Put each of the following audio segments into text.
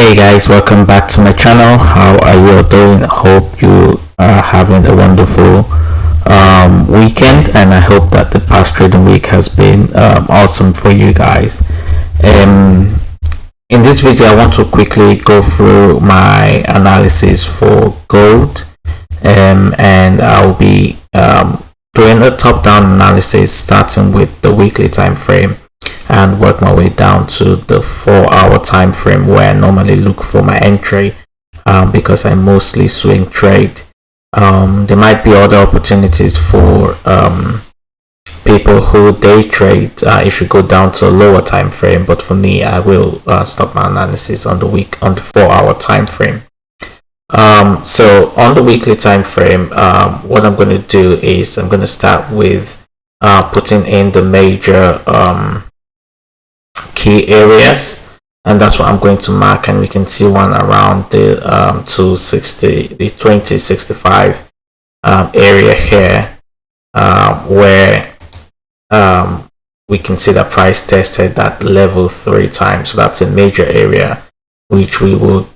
Hey guys, welcome back to my channel. How are you all doing? I hope you are having a wonderful weekend, and I hope that the past trading week has been awesome for you guys. Um, in this video, I want to quickly go through my analysis for gold, and I'll be doing a top-down analysis starting with the weekly time frame and work my way down to the 4-hour time frame where I normally look for my entry, because I mostly swing trade. There might be other opportunities for people who day trade if you go down to a lower time frame, but for me, I will stop my analysis on the 4-hour time frame. So on the weekly time frame, what I'm going to do is I'm going to start with putting in the major key areas, and that's what I'm going to mark, and we can see one around the 2065 area here, where we can see that price tested that level 3 times. So that's a major area which we would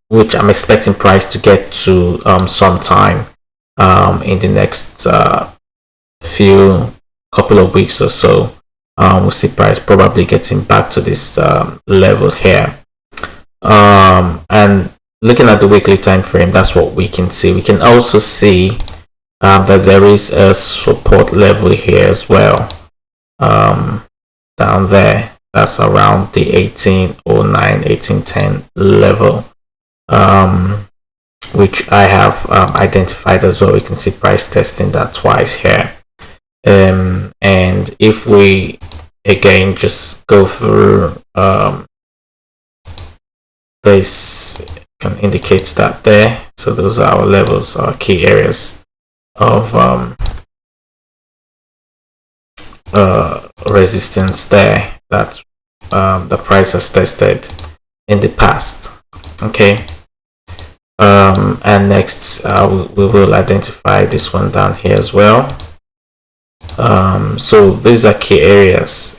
which I'm expecting price to get to sometime in the next few couple of weeks or so. We'll see price probably getting back to this level here, and looking at the weekly time frame, that's what we can see. We can also see that there is a support level here as well, down there. That's around the 1809 1810 level, which I have identified as well. We can see price testing that twice here. And if we again just go through this, can indicate that there. So those are our levels, our key areas of resistance there that the price has tested in the past. Okay. And next we will identify this one down here as well. So these are key areas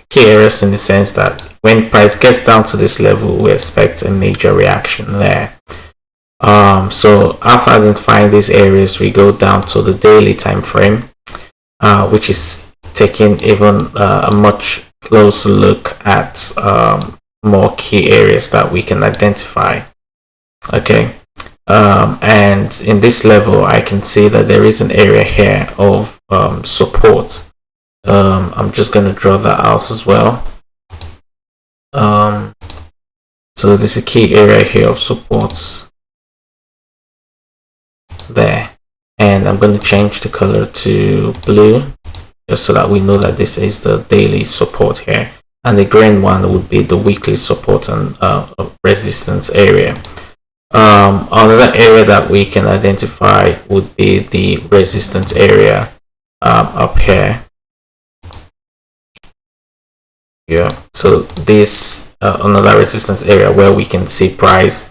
in the sense that when price gets down to this level, we expect a major reaction there. So after identifying these areas, we go down to the daily time frame, which is taking even a much closer look at more key areas that we can identify. Okay. And in this level, I can see that there is an area here of support. I'm just going to draw that out as well. So there's a key area here of supports there, and I'm going to change the color to blue just so that we know that this is the daily support here, and the green one would be the weekly support and resistance area. Another area that we can identify would be the resistance area up here. Yeah, so this another resistance area where we can see price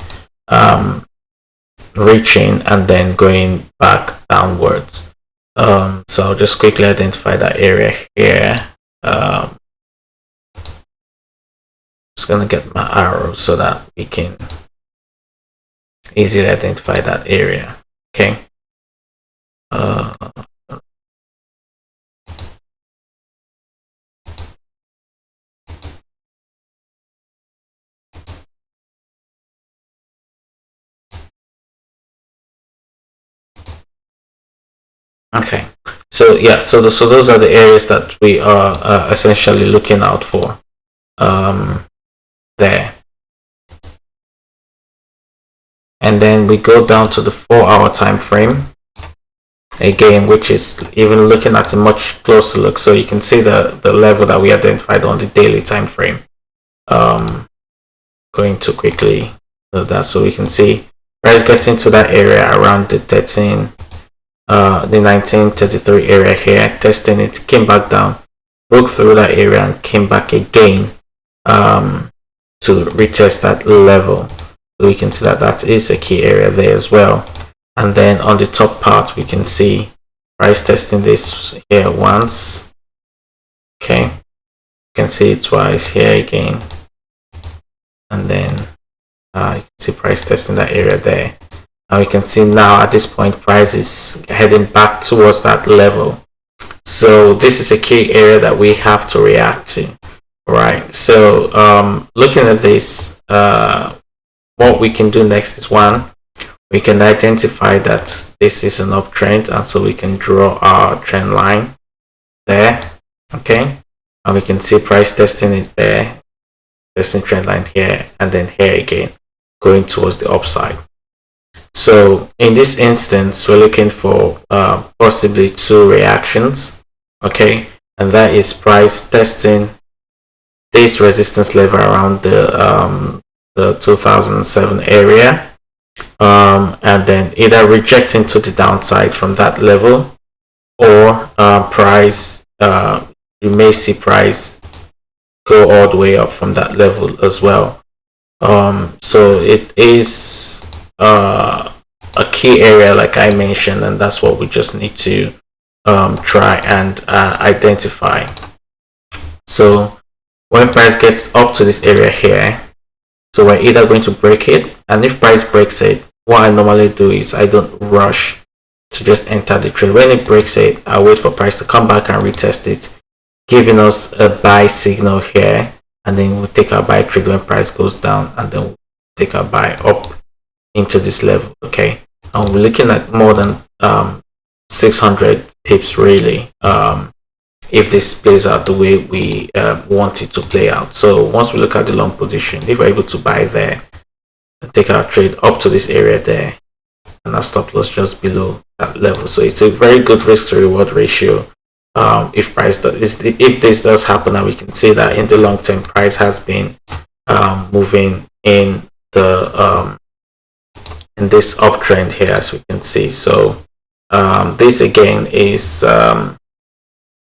reaching and then going back downwards. So I'll just quickly identify that area here. Just gonna get my arrow so that we can easily identify that area. Okay. Okay, so yeah, so those are the areas that we are essentially looking out for there. And then we go down to the 4-hour time frame again, which is even looking at a much closer look. So you can see the level that we identified on the daily time frame. Going to quickly do that so we can see price getting to that area around the 1933 area here, testing it, came back down, broke through that area and came back again to retest that level. So we can see that that is a key area there as well. And then on the top part, we can see price testing this here once. Okay, you can see it twice here again, and then You can see price testing that area there. Now you can see now at this point price is heading back towards that level. So this is a key area that we have to react to. Right. So looking at this, what we can do next is, one, we can identify that this is an uptrend, and so we can draw our trend line there. Okay, and we can see price testing it there, testing trend line here, and then here again, going towards the upside. So in this instance, we're looking for possibly two reactions. Okay, and that is price testing this resistance level around the 2007 area, and then either rejecting to the downside from that level, or price, you may see price go all the way up from that level as well. So it is a key area, like I mentioned, and that's what we just need to try and identify. So when price gets up to this area here, so we're either going to break it, and if price breaks it, what I normally do is I don't rush to just enter the trade. When it breaks it, I wait for price to come back and retest it, giving us a buy signal here, and then we'll take our buy trade when price goes down, and then we'll take our buy up into this level. Okay, and we're looking at more than 600 pips really, if this plays out the way we want it to play out. So once we look at the long position, if we're able to buy there and take our trade up to this area there, and our stop loss just below that level, so it's a very good risk to reward ratio. If this does happen, and we can see that in the long term, price has been moving in the in this uptrend here, as we can see. So this again is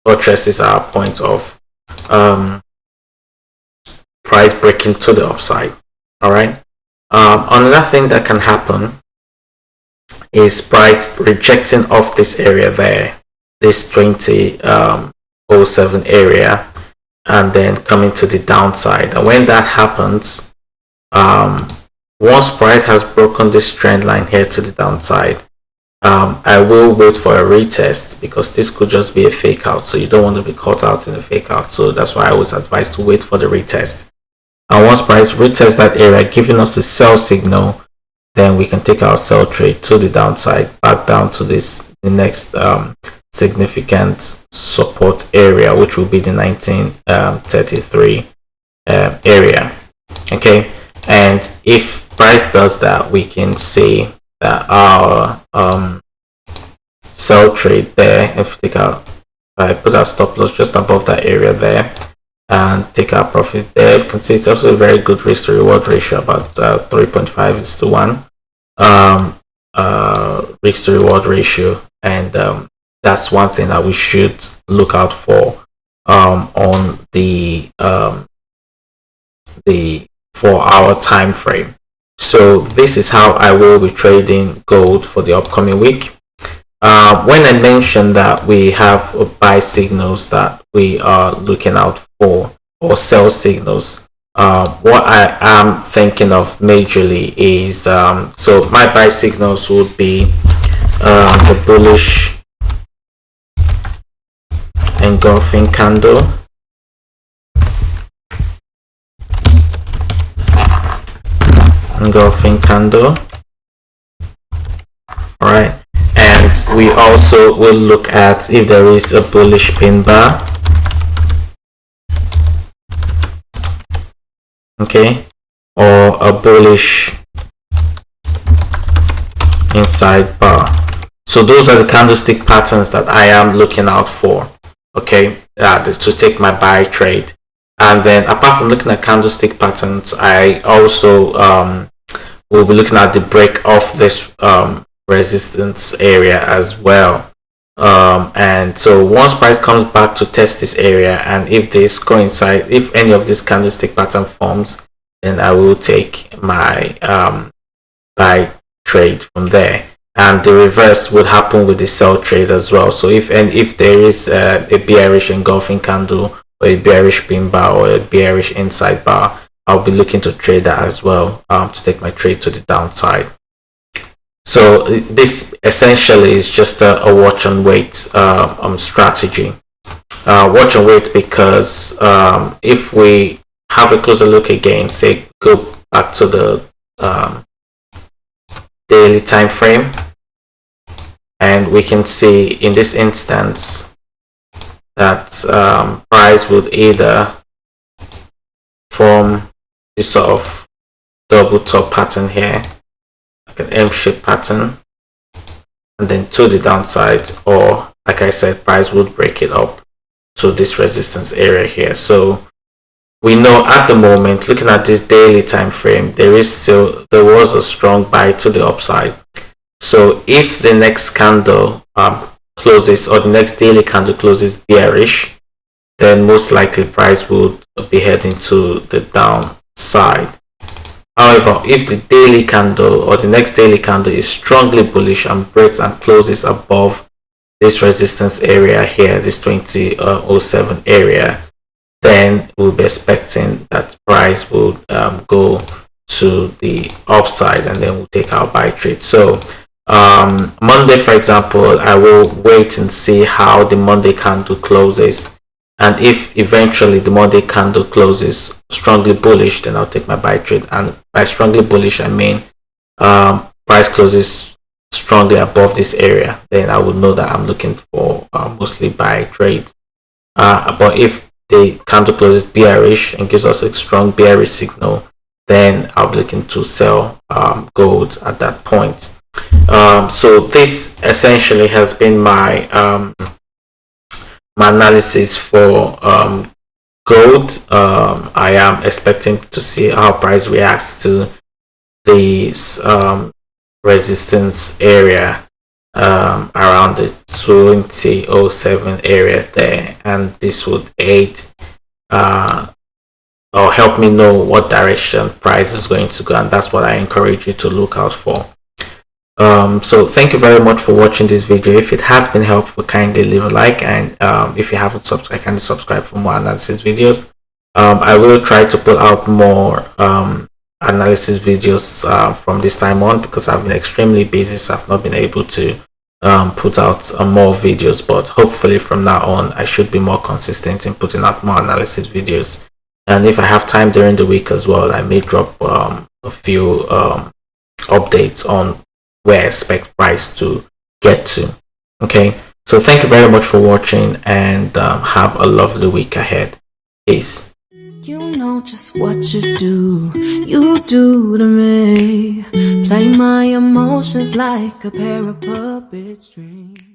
buttresses our point of price breaking to the upside. All right. Another thing that can happen is price rejecting off this area there, this 2007 area, and then coming to the downside. And when that happens, once price has broken this trend line here to the downside, I will wait for a retest, because this could just be a fake out, so you don't want to be caught out in a fake out. So that's why I always advise to wait for the retest. And once price retests that area, giving us a sell signal, then we can take our sell trade to the downside, back down to the next significant support area, which will be the 1933 area. Okay, and if price does that, we can see that our sell trade there, if we take out, I put our stop loss just above that area there and take our profit there, you can see it's also a very good risk to reward ratio, about 3.5:1 risk to reward ratio, and that's one thing that we should look out for on the 4-hour time frame. So this is how I will be trading gold for the upcoming week. When I mentioned that we have buy signals that we are looking out for, or sell signals, what I am thinking of majorly is, so my buy signals would be the bullish engulfing candle, all right, and we also will look at if there is a bullish pin bar, okay, or a bullish inside bar. So those are the candlestick patterns that I am looking out for, okay, to take my buy trade. And then apart from looking at candlestick patterns, I also will be looking at the break of this resistance area as well. And so once price comes back to test this area, and if this coincide, if any of this candlestick pattern forms, then I will take my buy trade from there. And the reverse would happen with the sell trade as well. So if there is a bearish engulfing candle, or a bearish pin bar, or a bearish inside bar, I'll be looking to trade that as well, to take my trade to the downside. So this essentially is just a watch and wait strategy. Watch and wait because if we have a closer look again, say go back to the daily time frame, and we can see in this instance that price would either form this sort of double top pattern here, like an M-shaped pattern, and then to the downside, or like I said, price would break it up to this resistance area here. So we know at the moment, looking at this daily time frame, there was a strong buy to the upside. So if the next candle closes, or the next daily candle closes bearish, then most likely price would be heading to the downside. However, if the daily candle or the next daily candle is strongly bullish and breaks and closes above this resistance area here, this 2007 area, then we'll be expecting that price will go to the upside, and then we'll take our buy trade. So Monday, for example, I will wait and see how the Monday candle closes, and if eventually the Monday candle closes strongly bullish, then I'll take my buy trade. And by strongly bullish, I mean price closes strongly above this area, then I would know that I'm looking for mostly buy trades. But if the candle closes bearish and gives us a strong bearish signal, then I'll be looking to sell gold at that point. So this essentially has been my my analysis for gold. I am expecting to see how price reacts to this resistance area around the 2007 area there, and this would aid or help me know what direction price is going to go, and that's what I encourage you to look out for. So thank you very much for watching this video. If it has been helpful, kindly leave a like, and if you haven't subscribed, kindly subscribe for more analysis videos. I will try to put out more analysis videos from this time on, because I've been extremely busy, so I've not been able to put out more videos, but hopefully from now on I should be more consistent in putting out more analysis videos. And if I have time during the week as well, I may drop a few updates on where I expect price to get to. Okay, so thank you very much for watching, and have a lovely week ahead. Peace. You know just what you do to me. Play my emotions like a pair of puppet strings.